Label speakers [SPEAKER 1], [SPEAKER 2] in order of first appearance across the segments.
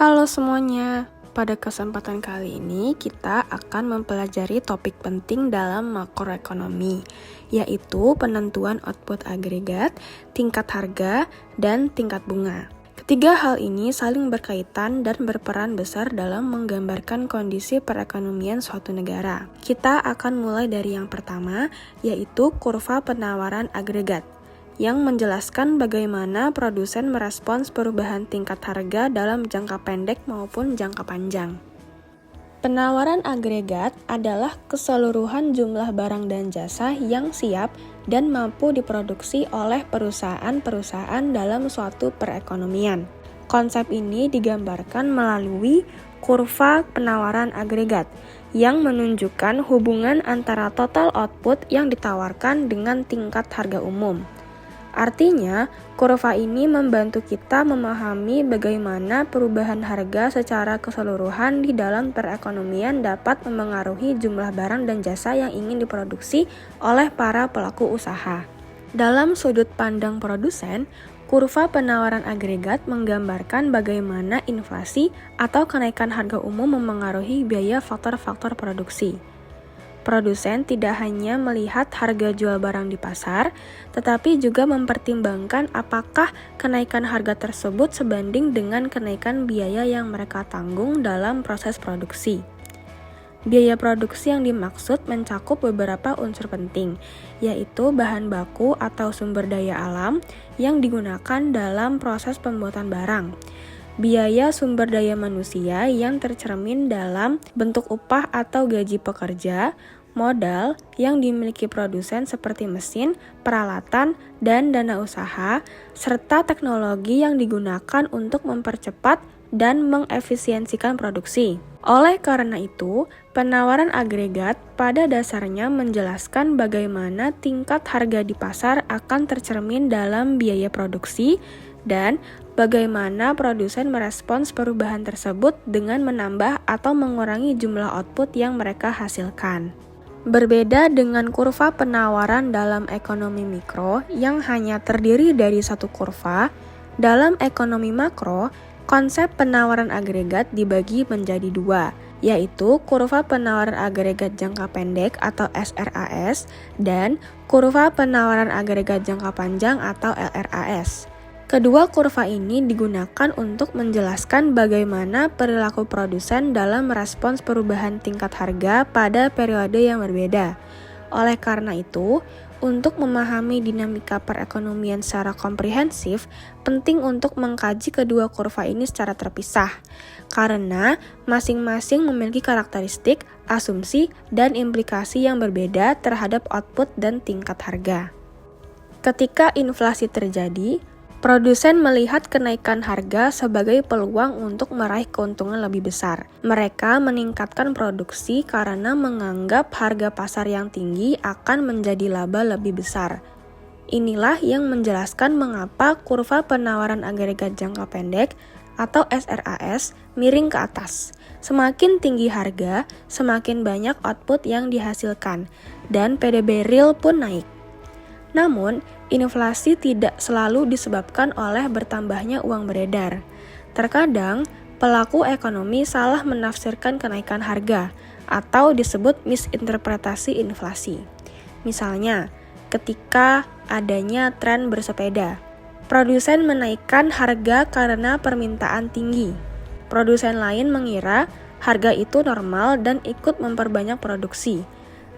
[SPEAKER 1] Halo semuanya, pada kesempatan kali ini kita akan mempelajari topik penting dalam makroekonomi, yaitu penentuan output agregat, tingkat harga, dan tingkat bunga. Ketiga hal ini saling berkaitan dan berperan besar dalam menggambarkan kondisi perekonomian suatu negara. Kita akan mulai dari yang pertama, yaitu kurva penawaran agregat, yang menjelaskan bagaimana produsen merespons perubahan tingkat harga dalam jangka pendek maupun jangka panjang. Penawaran agregat adalah keseluruhan jumlah barang dan jasa yang siap dan mampu diproduksi oleh perusahaan-perusahaan dalam suatu perekonomian. Konsep ini digambarkan melalui kurva penawaran agregat yang menunjukkan hubungan antara total output yang ditawarkan dengan tingkat harga umum. Artinya, kurva ini membantu kita memahami bagaimana perubahan harga secara keseluruhan di dalam perekonomian dapat memengaruhi jumlah barang dan jasa yang ingin diproduksi oleh para pelaku usaha. Dalam sudut pandang produsen, kurva penawaran agregat menggambarkan bagaimana inflasi atau kenaikan harga umum memengaruhi biaya faktor-faktor produksi. Produsen tidak hanya melihat harga jual barang di pasar, tetapi juga mempertimbangkan apakah kenaikan harga tersebut sebanding dengan kenaikan biaya yang mereka tanggung dalam proses produksi. Biaya produksi yang dimaksud mencakup beberapa unsur penting, yaitu bahan baku atau sumber daya alam yang digunakan dalam proses pembuatan barang, biaya sumber daya manusia yang tercermin dalam bentuk upah atau gaji pekerja, modal yang dimiliki produsen seperti mesin, peralatan, dan dana usaha, serta teknologi yang digunakan untuk mempercepat dan mengefisiensikan produksi. Oleh karena itu, penawaran agregat pada dasarnya menjelaskan bagaimana tingkat harga di pasar akan tercermin dalam biaya produksi dan bagaimana produsen merespons perubahan tersebut dengan menambah atau mengurangi jumlah output yang mereka hasilkan. Berbeda dengan kurva penawaran dalam ekonomi mikro yang hanya terdiri dari satu kurva, dalam ekonomi makro, konsep penawaran agregat dibagi menjadi dua, yaitu kurva penawaran agregat jangka pendek atau SRAS dan kurva penawaran agregat jangka panjang atau LRAS. Kedua kurva ini digunakan untuk menjelaskan bagaimana perilaku produsen dalam merespons perubahan tingkat harga pada periode yang berbeda. Oleh karena itu, untuk memahami dinamika perekonomian secara komprehensif, penting untuk mengkaji kedua kurva ini secara terpisah, karena masing-masing memiliki karakteristik, asumsi, dan implikasi yang berbeda terhadap output dan tingkat harga. Ketika inflasi terjadi, produsen melihat kenaikan harga sebagai peluang untuk meraih keuntungan lebih besar. Mereka meningkatkan produksi karena menganggap harga pasar yang tinggi akan menjadi laba lebih besar. Inilah yang menjelaskan mengapa kurva penawaran agregat jangka pendek atau SRAS miring ke atas. Semakin tinggi harga, semakin banyak output yang dihasilkan, dan PDB real pun naik. Namun, inflasi tidak selalu disebabkan oleh bertambahnya uang beredar. Terkadang, pelaku ekonomi salah menafsirkan kenaikan harga atau disebut misinterpretasi inflasi. Misalnya, ketika adanya tren bersepeda, produsen menaikkan harga karena permintaan tinggi. Produsen lain mengira harga itu normal dan ikut memperbanyak produksi.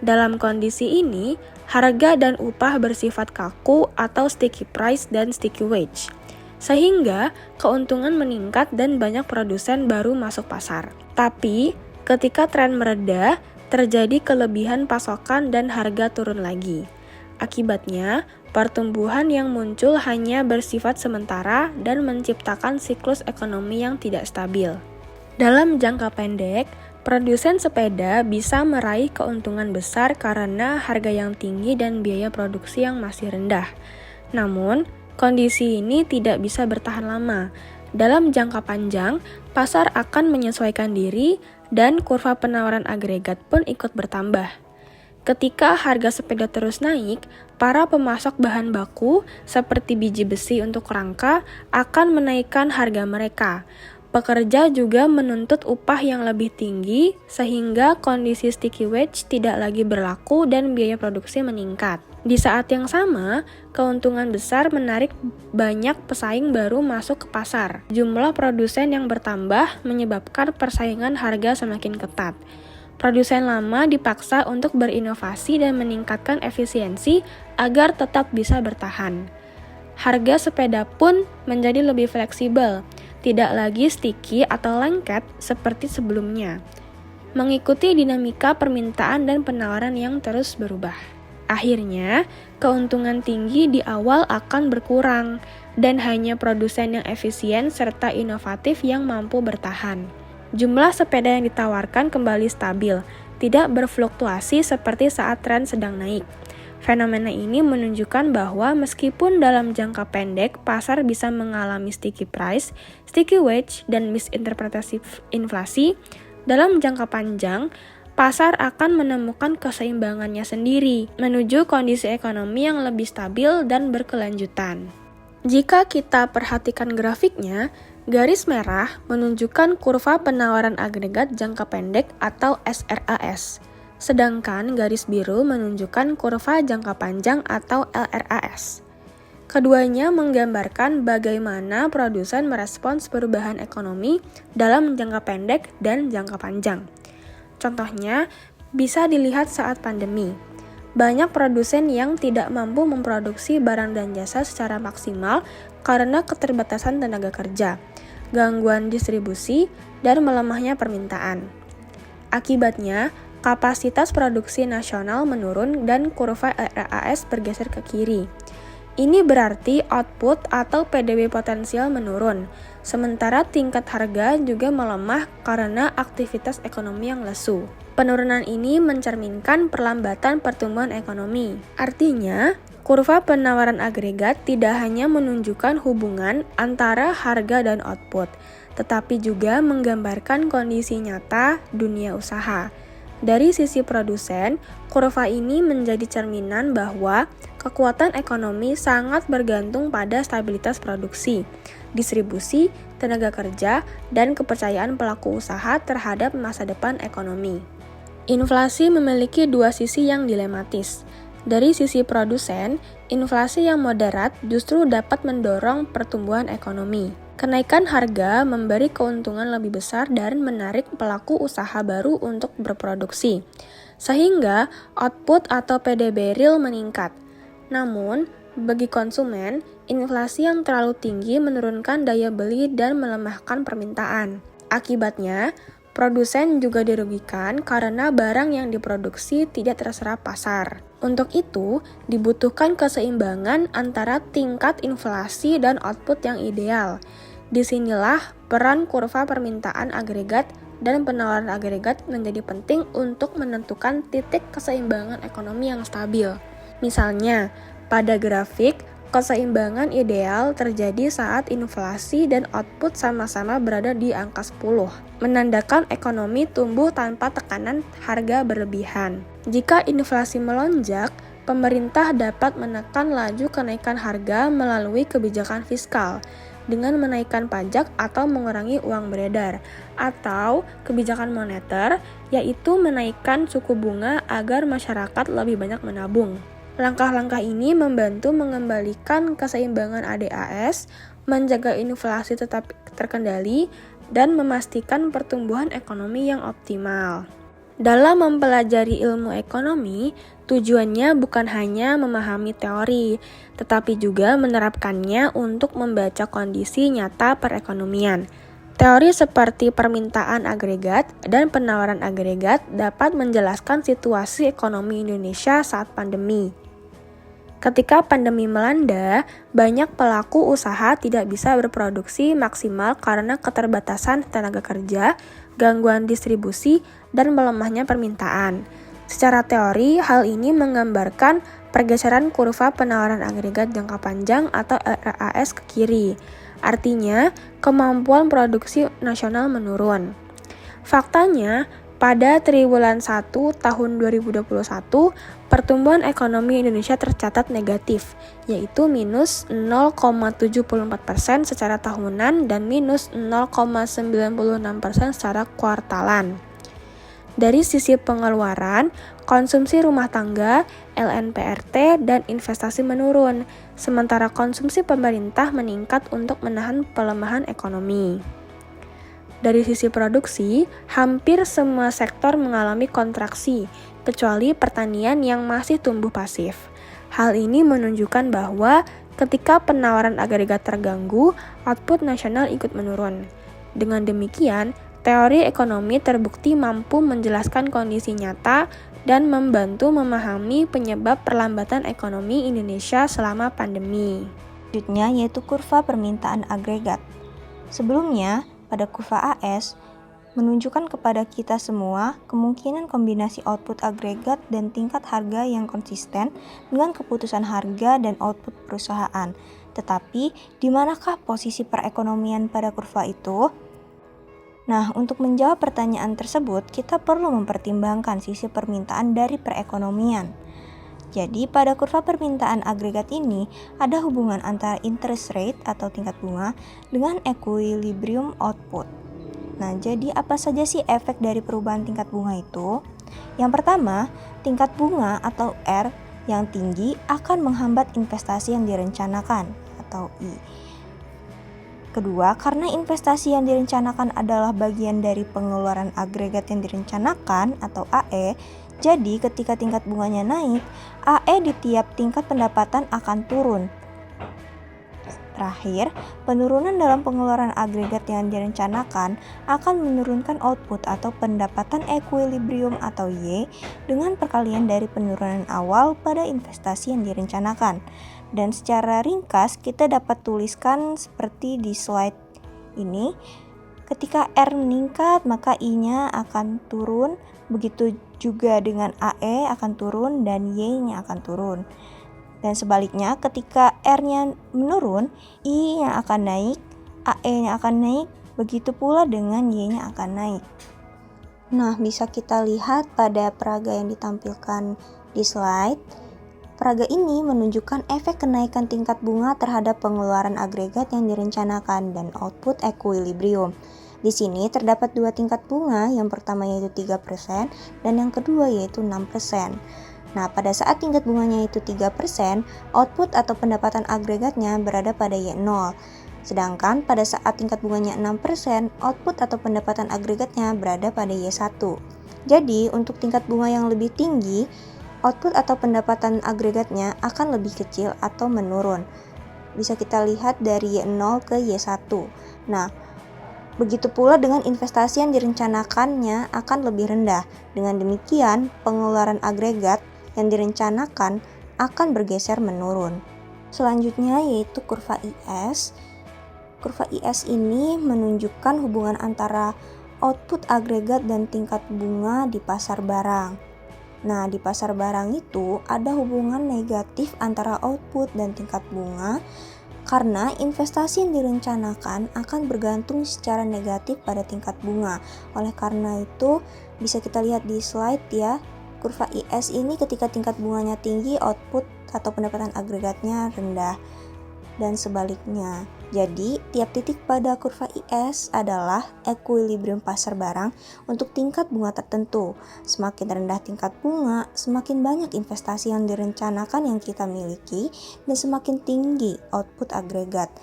[SPEAKER 1] Dalam kondisi ini, harga dan upah bersifat kaku atau sticky price dan sticky wage, sehingga keuntungan meningkat dan banyak produsen baru masuk pasar. Tapi, ketika tren mereda, terjadi kelebihan pasokan dan harga turun lagi. Akibatnya, pertumbuhan yang muncul hanya bersifat sementara dan menciptakan siklus ekonomi yang tidak stabil. Dalam jangka pendek, produsen sepeda bisa meraih keuntungan besar karena harga yang tinggi dan biaya produksi yang masih rendah. Namun, kondisi ini tidak bisa bertahan lama. Dalam jangka panjang, pasar akan menyesuaikan diri dan kurva penawaran agregat pun ikut bertambah. Ketika harga sepeda terus naik, para pemasok bahan baku seperti biji besi untuk rangka akan menaikkan harga mereka. Pekerja juga menuntut upah yang lebih tinggi sehingga kondisi sticky wage tidak lagi berlaku dan biaya produksi meningkat. Di saat yang sama, keuntungan besar menarik banyak pesaing baru masuk ke pasar. Jumlah produsen yang bertambah menyebabkan persaingan harga semakin ketat. Produsen lama dipaksa untuk berinovasi dan meningkatkan efisiensi agar tetap bisa bertahan. Harga sepeda pun menjadi lebih fleksibel, tidak lagi sticky atau lengket seperti sebelumnya, mengikuti dinamika permintaan dan penawaran yang terus berubah. Akhirnya, keuntungan tinggi di awal akan berkurang, dan hanya produsen yang efisien serta inovatif yang mampu bertahan. Jumlah sepeda yang ditawarkan kembali stabil, tidak berfluktuasi seperti saat tren sedang naik. Fenomena ini menunjukkan bahwa meskipun dalam jangka pendek pasar bisa mengalami sticky price, sticky wage, dan misinterpretasi inflasi, dalam jangka panjang, pasar akan menemukan keseimbangannya sendiri menuju kondisi ekonomi yang lebih stabil dan berkelanjutan. Jika kita perhatikan grafiknya, garis merah menunjukkan kurva penawaran agregat jangka pendek atau SRAS. Sedangkan garis biru menunjukkan kurva jangka panjang atau LRAS. Keduanya menggambarkan bagaimana produsen merespons perubahan ekonomi dalam jangka pendek dan jangka panjang. Contohnya, bisa dilihat saat pandemi. Banyak produsen yang tidak mampu memproduksi barang dan jasa secara maksimal karena keterbatasan tenaga kerja, gangguan distribusi, dan melemahnya permintaan. Akibatnya, kapasitas produksi nasional menurun dan kurva RAS bergeser ke kiri. Ini berarti output atau PDB potensial menurun, sementara tingkat harga juga melemah karena aktivitas ekonomi yang lesu. Penurunan ini mencerminkan perlambatan pertumbuhan ekonomi. Artinya, kurva penawaran agregat tidak hanya menunjukkan hubungan antara harga dan output, tetapi juga menggambarkan kondisi nyata dunia usaha. Dari sisi produsen, kurva ini menjadi cerminan bahwa kekuatan ekonomi sangat bergantung pada stabilitas produksi, distribusi, tenaga kerja, dan kepercayaan pelaku usaha terhadap masa depan ekonomi. Inflasi memiliki dua sisi yang dilematis. Dari sisi produsen, inflasi yang moderat justru dapat mendorong pertumbuhan ekonomi. Kenaikan harga memberi keuntungan lebih besar dan menarik pelaku usaha baru untuk berproduksi, sehingga output atau PDB real meningkat. Namun, bagi konsumen, inflasi yang terlalu tinggi menurunkan daya beli dan melemahkan permintaan. Akibatnya, produsen juga dirugikan karena barang yang diproduksi tidak terserap pasar. Untuk itu, dibutuhkan keseimbangan antara tingkat inflasi dan output yang ideal. Disinilah peran kurva permintaan agregat dan penawaran agregat menjadi penting untuk menentukan titik keseimbangan ekonomi yang stabil. Misalnya, pada grafik, keseimbangan ideal terjadi saat inflasi dan output sama-sama berada di angka 10, menandakan ekonomi tumbuh tanpa tekanan harga berlebihan. Jika inflasi melonjak, pemerintah dapat menekan laju kenaikan harga melalui kebijakan fiskal, dengan menaikkan pajak atau mengurangi uang beredar, atau kebijakan moneter, yaitu menaikkan suku bunga agar masyarakat lebih banyak menabung. Langkah-langkah ini membantu mengembalikan keseimbangan ADAS, menjaga inflasi tetap terkendali, dan memastikan pertumbuhan ekonomi yang optimal. Dalam mempelajari ilmu ekonomi, tujuannya bukan hanya memahami teori, tetapi juga menerapkannya untuk membaca kondisi nyata perekonomian. Teori seperti permintaan agregat dan penawaran agregat dapat menjelaskan situasi ekonomi Indonesia saat pandemi. Ketika pandemi melanda, banyak pelaku usaha tidak bisa berproduksi maksimal karena keterbatasan tenaga kerja, gangguan distribusi, dan melemahnya permintaan. Secara teori, hal ini menggambarkan pergeseran kurva penawaran agregat jangka panjang atau RAS ke kiri. Artinya, kemampuan produksi nasional menurun. Faktanya, Pada triwulan 1 tahun 2021, pertumbuhan ekonomi Indonesia tercatat negatif, yaitu minus 0,74% secara tahunan dan minus 0,96% secara kuartalan. Dari sisi pengeluaran, konsumsi rumah tangga, LNPRT, dan investasi menurun, sementara konsumsi pemerintah meningkat untuk menahan pelemahan ekonomi. Dari sisi produksi, hampir semua sektor mengalami kontraksi, kecuali pertanian yang masih tumbuh pasif. Hal ini menunjukkan bahwa ketika penawaran agregat terganggu, output nasional ikut menurun. Dengan demikian, teori ekonomi terbukti mampu menjelaskan kondisi nyata dan membantu memahami penyebab perlambatan ekonomi Indonesia selama pandemi.
[SPEAKER 2] Selanjutnya yaitu kurva permintaan agregat. Sebelumnya, pada kurva AS, menunjukkan kepada kita semua kemungkinan kombinasi output agregat dan tingkat harga yang konsisten dengan keputusan harga dan output perusahaan. Tetapi, di manakah posisi perekonomian pada kurva itu? Nah, untuk menjawab pertanyaan tersebut, kita perlu mempertimbangkan sisi permintaan dari perekonomian. Jadi, pada kurva permintaan agregat ini, ada hubungan antara interest rate atau tingkat bunga dengan equilibrium output. Nah, jadi apa saja sih efek dari perubahan tingkat bunga itu? Yang pertama, tingkat bunga atau R yang tinggi akan menghambat investasi yang direncanakan atau I. Kedua, karena investasi yang direncanakan adalah bagian dari pengeluaran agregat yang direncanakan atau AE, jadi ketika tingkat bunganya naik, AE di tiap tingkat pendapatan akan turun. Terakhir, penurunan dalam pengeluaran agregat yang direncanakan akan menurunkan output atau pendapatan equilibrium atau Y dengan perkalian dari penurunan awal pada investasi yang direncanakan. Dan secara ringkas kita dapat tuliskan seperti di slide ini. Ketika R meningkat maka I-nya akan turun, begitu juga dengan AE akan turun dan Y-nya akan turun. Dan sebaliknya ketika R-nya menurun, I-nya akan naik, AE-nya akan naik, begitu pula dengan Y-nya akan naik. Nah, bisa kita lihat pada peraga yang ditampilkan di slide. Peraga ini menunjukkan efek kenaikan tingkat bunga terhadap pengeluaran agregat yang direncanakan dan output equilibrium. Di sini terdapat dua tingkat bunga, yang pertama yaitu 3% dan yang kedua yaitu 6%. Nah, pada saat tingkat bunganya itu 3%, output atau pendapatan agregatnya berada pada Y0. Sedangkan pada saat tingkat bunganya 6%, output atau pendapatan agregatnya berada pada Y1. Jadi, untuk tingkat bunga yang lebih tinggi, output atau pendapatan agregatnya akan lebih kecil atau menurun. Bisa kita lihat dari Y0 ke Y1. Nah, begitu pula dengan investasi yang direncanakannya akan lebih rendah. Dengan demikian, pengeluaran agregat yang direncanakan akan bergeser menurun. Selanjutnya yaitu kurva IS. Kurva IS ini menunjukkan hubungan antara output agregat dan tingkat bunga di pasar barang. Nah, di pasar barang itu ada hubungan negatif antara output dan tingkat bunga karena investasi yang direncanakan akan bergantung secara negatif pada tingkat bunga. Oleh karena itu, bisa kita lihat di slide ya, kurva IS ini ketika tingkat bunganya tinggi, output atau pendapatan agregatnya rendah dan sebaliknya. Jadi, tiap titik pada kurva IS adalah equilibrium pasar barang untuk tingkat bunga tertentu. Semakin rendah tingkat bunga, semakin banyak investasi yang direncanakan yang kita miliki dan semakin tinggi output agregat.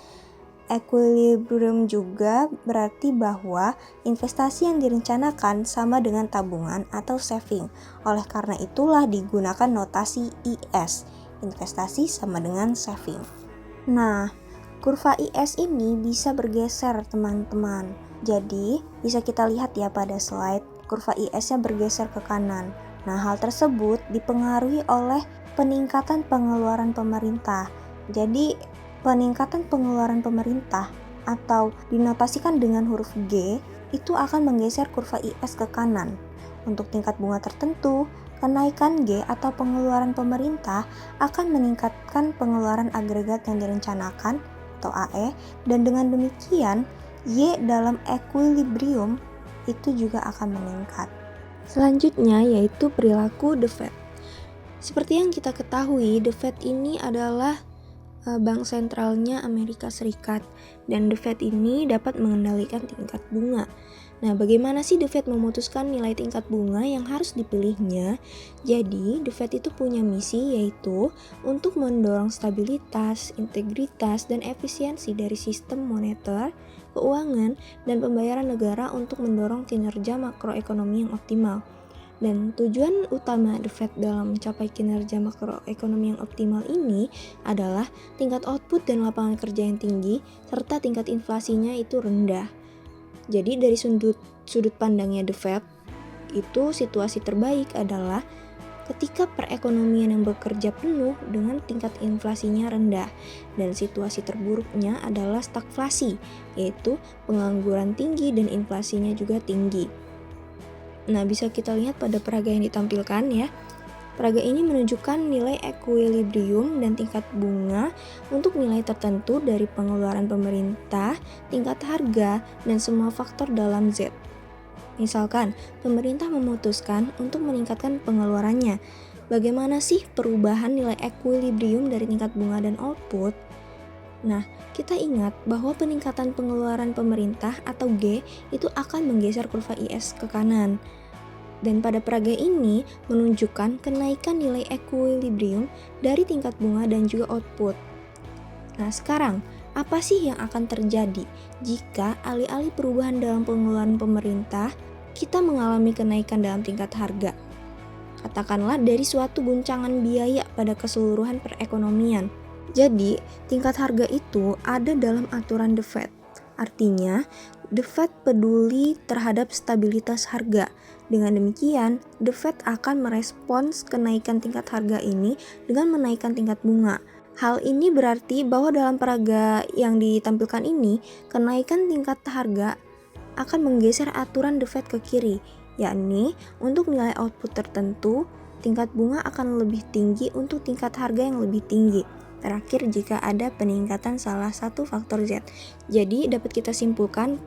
[SPEAKER 2] Equilibrium juga berarti bahwa investasi yang direncanakan sama dengan tabungan atau saving. Oleh karena itulah digunakan notasi IS, investasi sama dengan saving. Nah, kurva IS ini bisa bergeser teman-teman. Jadi, bisa kita lihat ya pada slide, kurva IS-nya bergeser ke kanan. Nah, hal tersebut dipengaruhi oleh peningkatan pengeluaran pemerintah. Jadi, peningkatan pengeluaran pemerintah atau dinotasikan dengan huruf G itu akan menggeser kurva IS ke kanan. Untuk tingkat bunga tertentu, kenaikan G atau pengeluaran pemerintah akan meningkatkan pengeluaran agregat yang direncanakan atau AE, dan dengan demikian Y dalam equilibrium itu juga akan meningkat. Selanjutnya yaitu perilaku The Fed. Seperti yang kita ketahui, The Fed ini adalah bank sentralnya Amerika Serikat, dan The Fed ini dapat mengendalikan tingkat bunga. Nah, bagaimana sih The Fed memutuskan nilai tingkat bunga yang harus dipilihnya? Jadi, The Fed itu punya misi yaitu untuk mendorong stabilitas, integritas, dan efisiensi dari sistem moneter, keuangan, dan pembayaran negara untuk mendorong kinerja makroekonomi yang optimal. Dan tujuan utama The Fed dalam mencapai kinerja makroekonomi yang optimal ini adalah tingkat output dan lapangan kerja yang tinggi, serta tingkat inflasinya itu rendah. Jadi dari sudut pandangnya The Fed, itu situasi terbaik adalah ketika perekonomian yang bekerja penuh dengan tingkat inflasinya rendah, dan situasi terburuknya adalah stagflasi, yaitu pengangguran tinggi dan inflasinya juga tinggi. Nah, bisa kita lihat pada peraga yang ditampilkan ya. Peraga ini menunjukkan nilai equilibrium dan tingkat bunga untuk nilai tertentu dari pengeluaran pemerintah, tingkat harga, dan semua faktor dalam Z. Misalkan, pemerintah memutuskan untuk meningkatkan pengeluarannya. Bagaimana sih perubahan nilai equilibrium dari tingkat bunga dan output? Nah, kita ingat bahwa peningkatan pengeluaran pemerintah atau G itu akan menggeser kurva IS ke kanan. Dan pada peraga ini menunjukkan kenaikan nilai equilibrium dari tingkat bunga dan juga output. Nah, sekarang apa sih yang akan terjadi jika alih-alih perubahan dalam pengeluaran pemerintah, kita mengalami kenaikan dalam tingkat harga? Katakanlah dari suatu guncangan biaya pada keseluruhan perekonomian. Jadi, tingkat harga itu ada dalam aturan The Fed. Artinya, The Fed peduli terhadap stabilitas harga. Dengan demikian, The Fed akan merespons kenaikan tingkat harga ini dengan menaikkan tingkat bunga. Hal ini berarti bahwa dalam peraga yang ditampilkan ini, kenaikan tingkat harga akan menggeser aturan The Fed ke kiri, yakni untuk nilai output tertentu, tingkat bunga akan lebih tinggi untuk tingkat harga yang lebih tinggi. Terakhir, jika ada peningkatan salah satu faktor Z. Jadi, dapat kita simpulkan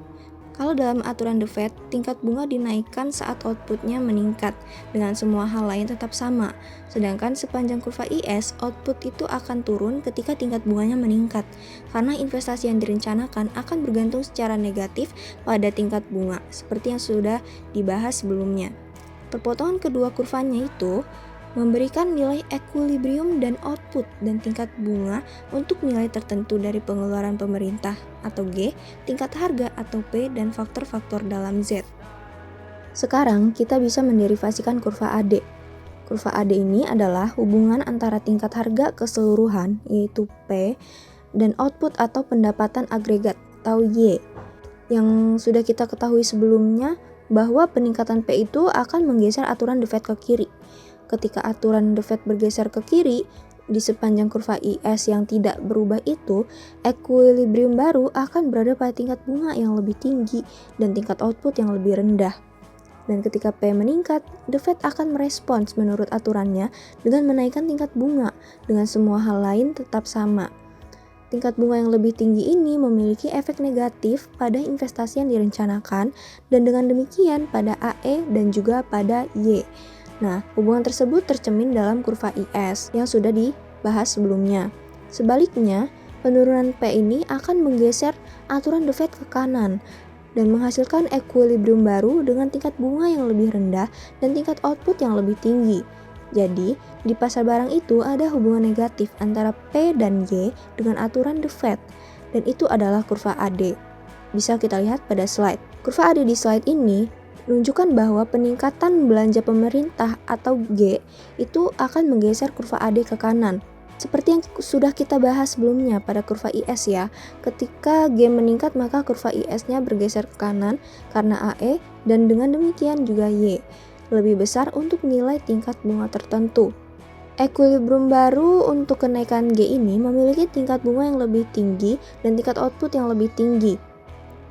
[SPEAKER 2] kalau dalam aturan The Fed, tingkat bunga dinaikkan saat outputnya meningkat, dengan semua hal lain tetap sama. Sedangkan sepanjang kurva IS, output itu akan turun ketika tingkat bunganya meningkat, karena investasi yang direncanakan akan bergantung secara negatif pada tingkat bunga, seperti yang sudah dibahas sebelumnya. Perpotongan kedua kurvanya itu memberikan nilai equilibrium dan output dan tingkat bunga untuk nilai tertentu dari pengeluaran pemerintah atau G, tingkat harga atau P, dan faktor-faktor dalam Z. Sekarang kita bisa menderivasikan kurva AD. Kurva AD ini adalah hubungan antara tingkat harga keseluruhan, yaitu P, dan output atau pendapatan agregat atau Y. Yang sudah kita ketahui sebelumnya bahwa peningkatan P itu akan menggeser aturan The Fed ke kiri. Ketika aturan The Fed bergeser ke kiri, di sepanjang kurva IS yang tidak berubah itu, equilibrium baru akan berada pada tingkat bunga yang lebih tinggi dan tingkat output yang lebih rendah. Dan ketika P meningkat, The Fed akan merespons menurut aturannya dengan menaikkan tingkat bunga, dengan semua hal lain tetap sama. Tingkat bunga yang lebih tinggi ini memiliki efek negatif pada investasi yang direncanakan, dan dengan demikian pada AE dan juga pada Y. Nah, hubungan tersebut tercermin dalam kurva IS yang sudah dibahas sebelumnya. Sebaliknya, penurunan P ini akan menggeser aturan The Fed ke kanan dan menghasilkan equilibrium baru dengan tingkat bunga yang lebih rendah dan tingkat output yang lebih tinggi. Jadi, di pasar barang itu ada hubungan negatif antara P dan Y dengan aturan The Fed, dan itu adalah kurva AD. Bisa kita lihat pada slide. Kurva AD di slide ini menunjukkan bahwa peningkatan belanja pemerintah atau G itu akan menggeser kurva AD ke kanan. Seperti yang sudah kita bahas sebelumnya pada kurva IS ya, ketika G meningkat maka kurva IS-nya bergeser ke kanan karena AE, dan dengan demikian juga Y lebih besar untuk nilai tingkat bunga tertentu. Equilibrium baru untuk kenaikan G ini memiliki tingkat bunga yang lebih tinggi dan tingkat output yang lebih tinggi.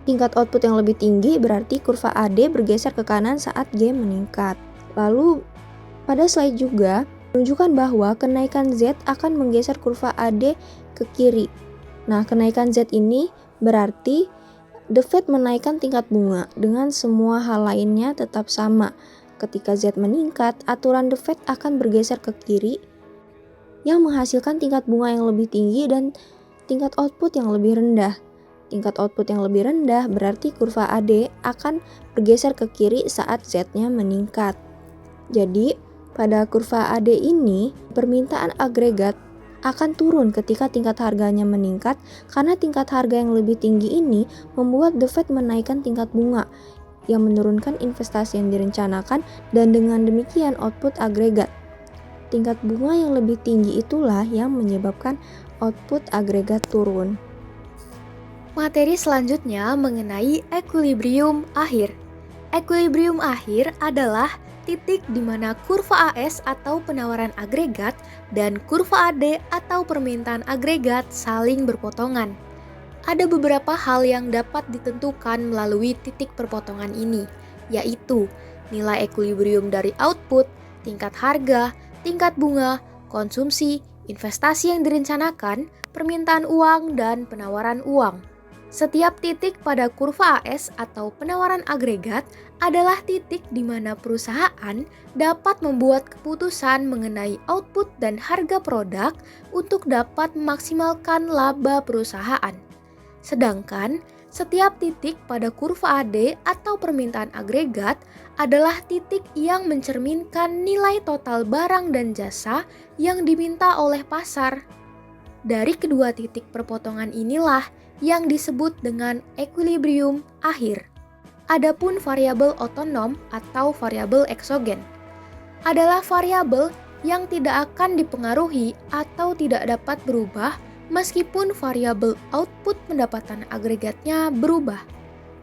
[SPEAKER 2] Tingkat output yang lebih tinggi berarti kurva AD bergeser ke kanan saat G meningkat. Lalu pada slide juga menunjukkan bahwa kenaikan Z akan menggeser kurva AD ke kiri. Nah, kenaikan Z ini berarti The Fed menaikkan tingkat bunga dengan semua hal lainnya tetap sama. ketika Z meningkat, aturan The Fed akan bergeser ke kiri yang menghasilkan tingkat bunga yang lebih tinggi dan tingkat output yang lebih rendah. Tingkat output yang lebih rendah berarti kurva AD akan bergeser ke kiri saat Z-nya meningkat. Jadi, pada kurva AD ini, permintaan agregat akan turun ketika tingkat harganya meningkat karena tingkat harga yang lebih tinggi ini membuat The Fed menaikkan tingkat bunga yang menurunkan investasi yang direncanakan dan dengan demikian output agregat. Tingkat bunga yang lebih tinggi itulah yang menyebabkan output agregat turun.
[SPEAKER 1] Materi selanjutnya mengenai equilibrium akhir. Equilibrium akhir adalah titik di mana kurva AS atau penawaran agregat dan kurva AD atau permintaan agregat saling berpotongan. Ada beberapa hal yang dapat ditentukan melalui titik perpotongan ini, yaitu nilai equilibrium dari output, tingkat harga, tingkat bunga, konsumsi, investasi yang direncanakan, permintaan uang, dan penawaran uang. Setiap titik pada kurva AS atau penawaran agregat adalah titik di mana perusahaan dapat membuat keputusan mengenai output dan harga produk untuk dapat memaksimalkan laba perusahaan. Sedangkan setiap titik pada kurva AD atau permintaan agregat adalah titik yang mencerminkan nilai total barang dan jasa yang diminta oleh pasar. Dari kedua titik perpotongan inilah yang disebut dengan equilibrium akhir. Adapun variabel otonom atau variabel eksogen adalah variabel yang tidak akan dipengaruhi atau tidak dapat berubah meskipun variabel output pendapatan agregatnya berubah.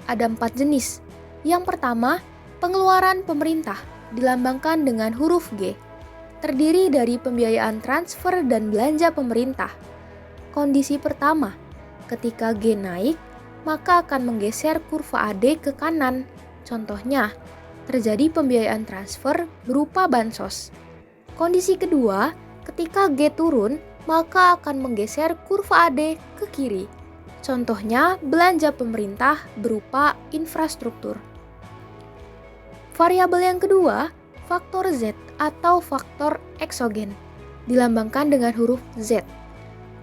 [SPEAKER 1] Ada 4 jenis. Yang pertama, pengeluaran pemerintah dilambangkan dengan huruf G. Terdiri dari pembiayaan transfer dan belanja pemerintah. Kondisi pertama, ketika G naik, maka akan menggeser kurva AD ke kanan. Contohnya, terjadi pembiayaan transfer berupa bansos. Kondisi kedua, ketika G turun, maka akan menggeser kurva AD ke kiri. Contohnya, belanja pemerintah berupa infrastruktur. Variabel yang kedua, faktor Z atau faktor eksogen, dilambangkan dengan huruf Z.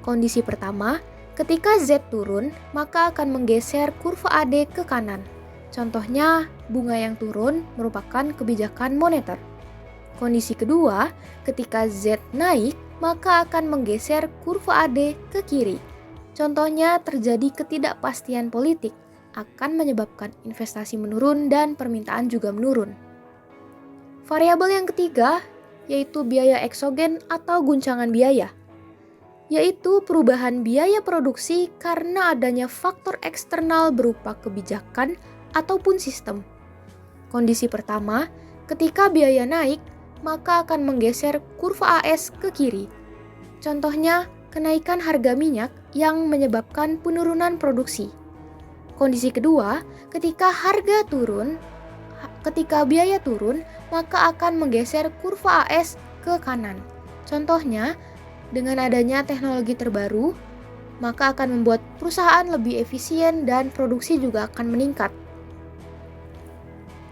[SPEAKER 1] Kondisi pertama, ketika Z turun, maka akan menggeser kurva AD ke kanan. Contohnya, bunga yang turun merupakan kebijakan moneter. Kondisi kedua, ketika Z naik, maka akan menggeser kurva AD ke kiri. Contohnya, terjadi ketidakpastian politik akan menyebabkan investasi menurun dan permintaan juga menurun. Variabel yang ketiga, yaitu biaya eksogen atau guncangan biaya, yaitu perubahan biaya produksi karena adanya faktor eksternal berupa kebijakan ataupun sistem. Kondisi pertama, ketika biaya naik, maka akan menggeser kurva AS ke kiri. Contohnya, kenaikan harga minyak yang menyebabkan penurunan produksi. Kondisi kedua, ketika biaya turun, maka akan menggeser kurva AS ke kanan. Contohnya, dengan adanya teknologi terbaru, maka akan membuat perusahaan lebih efisien dan produksi juga akan meningkat.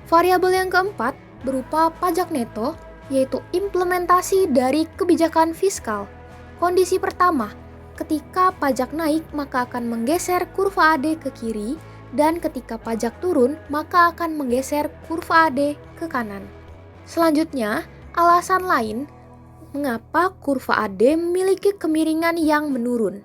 [SPEAKER 1] Variabel yang keempat berupa pajak neto, yaitu implementasi dari kebijakan fiskal. Kondisi pertama, ketika pajak naik maka akan menggeser kurva AD ke kiri, dan ketika pajak turun maka akan menggeser kurva AD ke kanan. Selanjutnya, alasan lain mengapa kurva AD memiliki kemiringan yang menurun.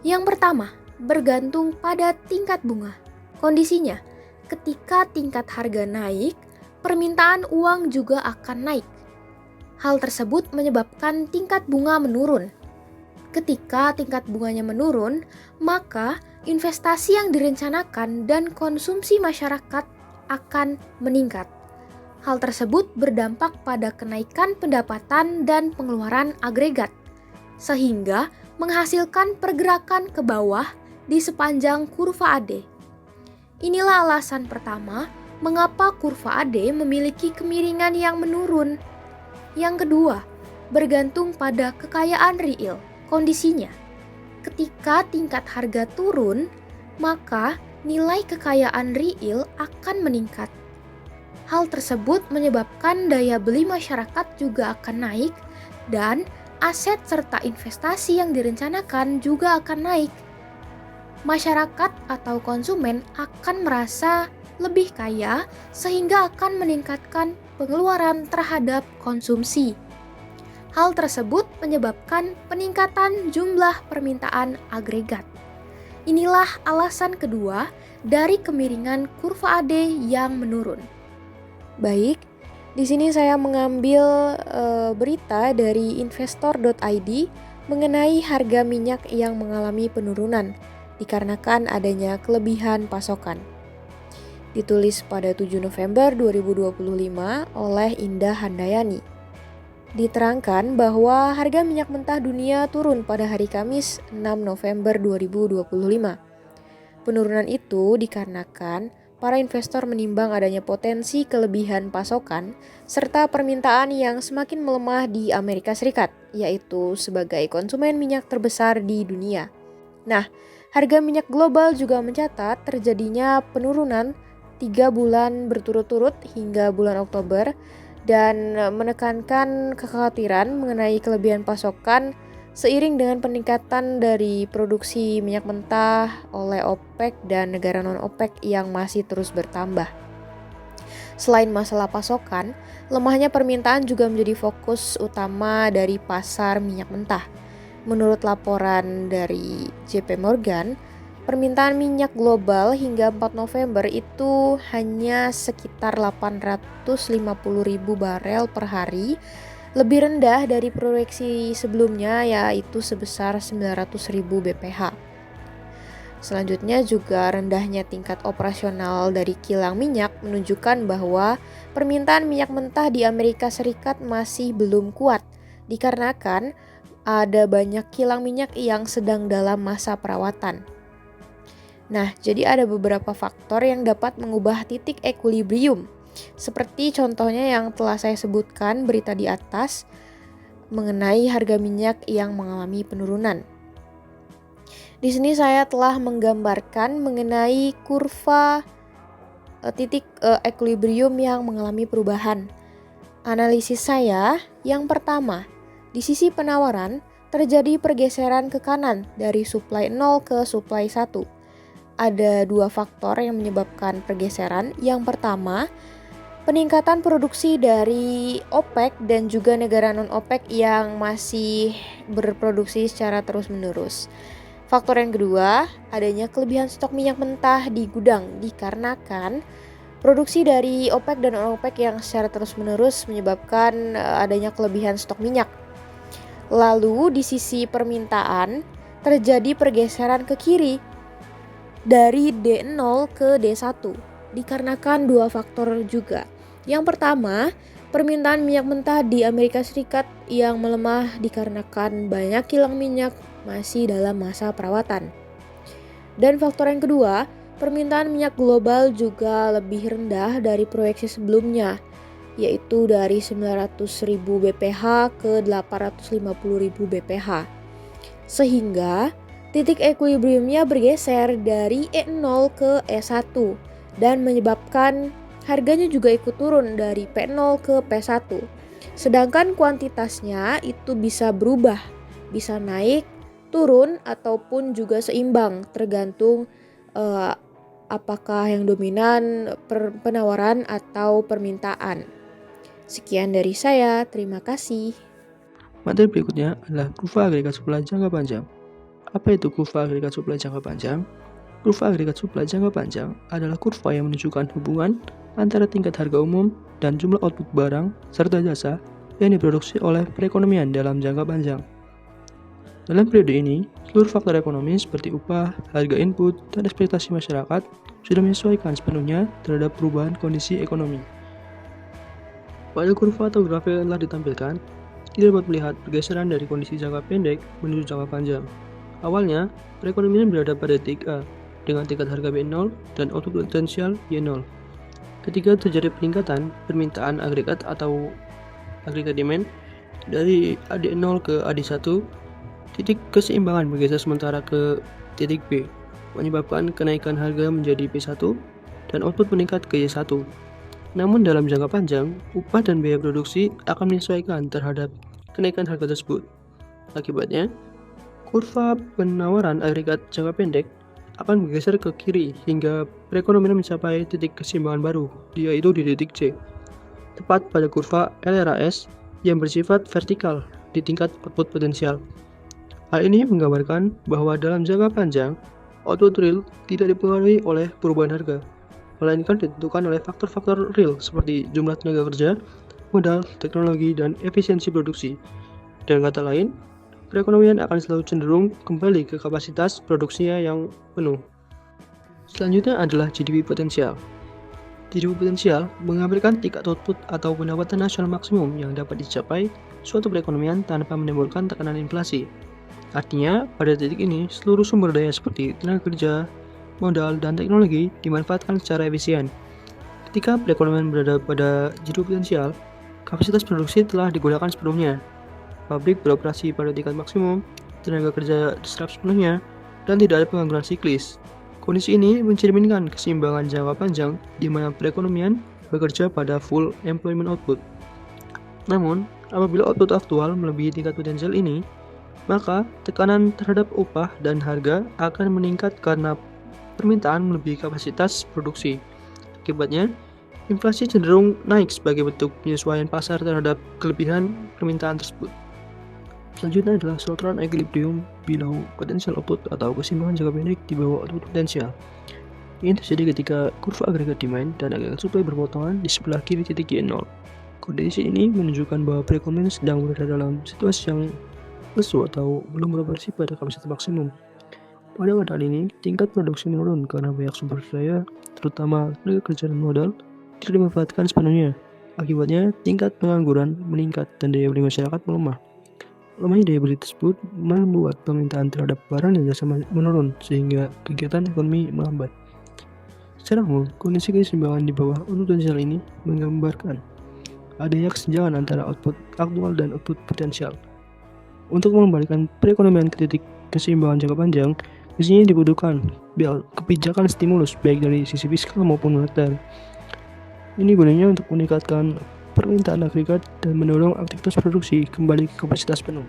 [SPEAKER 1] Yang pertama, bergantung pada tingkat bunga. Kondisinya, ketika tingkat harga naik, permintaan uang juga akan naik. Hal tersebut menyebabkan tingkat bunga menurun. Ketika tingkat bunganya menurun, maka investasi yang direncanakan dan konsumsi masyarakat akan meningkat. Hal tersebut berdampak pada kenaikan pendapatan dan pengeluaran agregat, sehingga menghasilkan pergerakan ke bawah di sepanjang kurva AD. Inilah alasan pertama mengapa kurva AD memiliki kemiringan yang menurun. Yang kedua, bergantung pada kekayaan real. Kondisinya, ketika tingkat harga turun, maka nilai kekayaan real akan meningkat. Hal tersebut menyebabkan daya beli masyarakat juga akan naik dan aset serta investasi yang direncanakan juga akan naik. Masyarakat atau konsumen akan merasa lebih kaya sehingga akan meningkatkan pengeluaran terhadap konsumsi. Hal tersebut menyebabkan peningkatan jumlah permintaan agregat. Inilah alasan kedua dari kemiringan kurva AD yang menurun. Baik, di sini saya mengambil berita dari investor.id mengenai harga minyak yang mengalami penurunan dikarenakan adanya kelebihan pasokan. Ditulis pada 7 November 2025 oleh Indah Handayani. Diterangkan bahwa harga minyak mentah dunia turun pada hari Kamis 6 November 2025. Penurunan itu dikarenakan para investor menimbang adanya potensi kelebihan pasokan serta permintaan yang semakin melemah di Amerika Serikat, yaitu sebagai konsumen minyak terbesar di dunia. Nah, harga minyak global juga mencatat terjadinya penurunan 3 bulan berturut-turut hingga bulan Oktober dan menekankan kekhawatiran mengenai kelebihan pasokan seiring dengan peningkatan dari produksi minyak mentah oleh OPEC dan negara non-OPEC yang masih terus bertambah. Selain masalah pasokan, lemahnya permintaan juga menjadi fokus utama dari pasar minyak mentah. Menurut laporan dari JP Morgan, permintaan minyak global hingga 4 November itu hanya sekitar 850.000 barel per hari, lebih rendah dari proyeksi sebelumnya yaitu sebesar 900.000 bph. Selanjutnya juga rendahnya tingkat operasional dari kilang minyak menunjukkan bahwa permintaan minyak mentah di Amerika Serikat masih belum kuat dikarenakan ada banyak kilang minyak yang sedang dalam masa perawatan. Nah, jadi ada beberapa faktor yang dapat mengubah titik equilibrium. Seperti contohnya yang telah saya sebutkan berita di atas mengenai harga minyak yang mengalami penurunan. Di sini saya telah menggambarkan mengenai kurva titik equilibrium yang mengalami perubahan. Analisis saya yang pertama, di sisi penawaran terjadi pergeseran ke kanan dari supply 0 ke supply 1. Ada dua faktor yang menyebabkan pergeseran. Yang pertama, peningkatan produksi dari OPEC dan juga negara non-OPEC yang masih berproduksi secara terus-menerus. Faktor yang kedua, adanya kelebihan stok minyak mentah di gudang dikarenakan produksi dari OPEC dan non-OPEC yang secara terus-menerus menyebabkan adanya kelebihan stok minyak. Lalu di sisi permintaan terjadi pergeseran ke kiri dari D0 ke D1 dikarenakan dua faktor juga. Yang pertama, permintaan minyak mentah di Amerika Serikat yang melemah dikarenakan banyak kilang minyak masih dalam masa perawatan. Dan faktor yang kedua, permintaan minyak global juga lebih rendah dari proyeksi sebelumnya, yaitu dari 900.000 bph ke 850.000 bph. Sehingga titik equilibriumnya bergeser dari E0 ke E1 dan menyebabkan harganya juga ikut turun dari P0 ke P1. Sedangkan kuantitasnya itu bisa berubah, bisa naik, turun, ataupun juga seimbang tergantung apakah yang dominan penawaran atau permintaan. Sekian dari saya, terima kasih.
[SPEAKER 3] Materi berikutnya adalah kurva agregat suplai jangka panjang. Apa itu kurva agregat suplai jangka panjang? Kurva agregat suplai jangka panjang adalah kurva yang menunjukkan hubungan antara tingkat harga umum dan jumlah output barang serta jasa yang diproduksi oleh perekonomian dalam jangka panjang. Dalam periode ini, seluruh faktor ekonomi seperti upah, harga input, dan ekspektasi masyarakat sudah menyesuaikan sepenuhnya terhadap perubahan kondisi ekonomi. Pada kurva atau grafik yang telah ditampilkan, kita dapat melihat pergeseran dari kondisi jangka pendek menuju jangka panjang. Awalnya, perekonomian berada pada titik A dengan tingkat harga B0 dan output potensial Y0. Ketika terjadi peningkatan permintaan agregat atau agregat demand dari AD0 ke AD1, titik keseimbangan bergeser sementara ke titik B, menyebabkan kenaikan harga menjadi P1 dan output meningkat ke Y1. Namun dalam jangka panjang, upah dan biaya produksi akan menyesuaikan terhadap kenaikan harga tersebut. Akibatnya, kurva penawaran agregat jangka pendek akan bergeser ke kiri hingga perekonomian mencapai titik keseimbangan baru, yaitu di titik C, tepat pada kurva LRAS yang bersifat vertikal di tingkat output potensial. Hal ini menggambarkan bahwa dalam jangka panjang, output real tidak dipengaruhi oleh perubahan harga, melainkan ditentukan oleh faktor-faktor real seperti jumlah tenaga kerja, modal, teknologi, dan efisiensi produksi. Dengan kata lain, perekonomian akan selalu cenderung kembali ke kapasitas produksinya yang penuh. Selanjutnya adalah GDP potensial. GDP potensial mengambilkan tingkat output atau pendapatan nasional maksimum yang dapat dicapai suatu perekonomian tanpa menimbulkan tekanan inflasi. Artinya, pada titik ini, seluruh sumber daya seperti tenaga kerja, modal, dan teknologi dimanfaatkan secara efisien. Ketika perekonomian berada pada GDP potensial, kapasitas produksi telah digunakan sepenuhnya. Pabrik beroperasi pada tingkat maksimum, tenaga kerja diserap sepenuhnya, dan tidak ada pengangguran siklis. Kondisi ini mencerminkan keseimbangan jangka panjang di mana perekonomian bekerja pada full employment output. Namun, apabila output aktual melebihi tingkat potensial ini, maka tekanan terhadap upah dan harga akan meningkat karena permintaan melebihi kapasitas produksi. Akibatnya, inflasi cenderung naik sebagai bentuk penyesuaian pasar terhadap kelebihan permintaan tersebut. Selanjutnya adalah Short-Run Equilibrium below potential output atau keseimbangan jangka pendek di bawah output potensial. Ini terjadi ketika kurva agregat demand dan agregat supply berpotongan di sebelah kiri titik Y0. Kondisi ini menunjukkan bahwa perekonomian sedang berada dalam situasi yang lesu atau belum beroperasi pada kapasitas maksimum. Pada keadaan ini, tingkat produksi menurun karena banyak sumber daya, terutama tenaga kerja dan modal, tidak dimanfaatkan sepenuhnya. Akibatnya, tingkat pengangguran meningkat dan daya beli masyarakat melemah. Lemahnya daya beli tersebut membuat permintaan terhadap barang dan jasa menurun sehingga kegiatan ekonomi melambat. Secara umum, kondisi keseimbangan di bawah output potensial ini menggambarkan adanya kesenjangan antara output aktual dan output potensial. Untuk mengembalikan perekonomian ke titik keseimbangan jangka panjang, biasanya dibutuhkan kebijakan stimulus baik dari sisi fiskal maupun moneter. Ini gunanya untuk meningkatkan permintaan agregat dan mendorong aktivitas produksi kembali ke kapasitas penuh.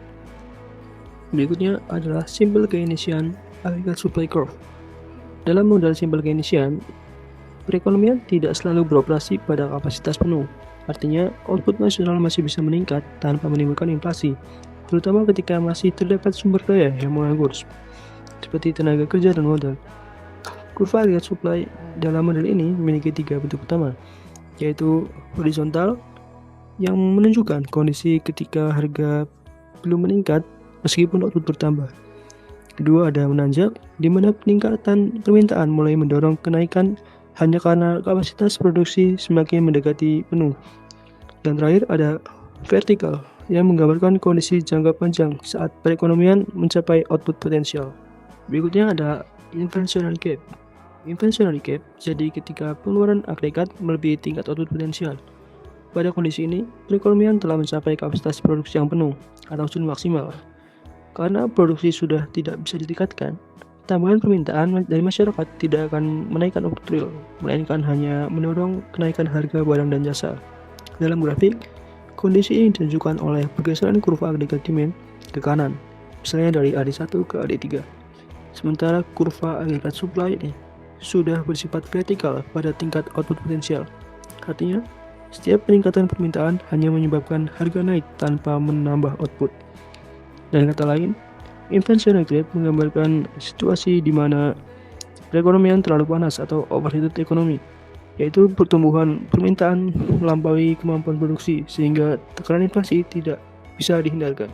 [SPEAKER 3] Berikutnya adalah Simple Keynesian Aggregate Supply Curve. Dalam model Simple Keynesian, perekonomian tidak selalu beroperasi pada kapasitas penuh. Artinya, output nasional masih bisa meningkat tanpa menimbulkan inflasi, terutama ketika masih terdapat sumber daya yang menganggur, seperti tenaga kerja dan modal. Kurva agregat supply dalam model ini memiliki 3 bentuk utama, yaitu horizontal, yang menunjukkan kondisi ketika harga belum meningkat meskipun output bertambah. Kedua, ada menanjak, di mana peningkatan permintaan mulai mendorong kenaikan hanya karena kapasitas produksi semakin mendekati penuh. Dan terakhir ada vertikal, yang menggambarkan kondisi jangka panjang saat perekonomian mencapai output potensial. Berikutnya ada inflationary gap. Inflationary gap jadi ketika pengeluaran agregat melebihi tingkat output potensial. Pada kondisi ini, perekonomian telah mencapai kapasitas produksi yang penuh atau sudah maksimal. Karena produksi sudah tidak bisa ditingkatkan, tambahan permintaan dari masyarakat tidak akan menaikkan output real, melainkan hanya mendorong kenaikan harga barang dan jasa. Dalam grafik, kondisi ini ditunjukkan oleh pergeseran kurva agregat demand ke kanan, misalnya dari AD1 ke AD3. Sementara kurva agregat supply ini sudah bersifat vertikal pada tingkat output potensial. Artinya, setiap peningkatan permintaan hanya menyebabkan harga naik tanpa menambah output. Dan kata lain, inflationary gap menggambarkan situasi di mana perekonomian terlalu panas atau overheated ekonomi, yaitu pertumbuhan permintaan melampaui kemampuan produksi sehingga tekanan inflasi tidak bisa dihindarkan.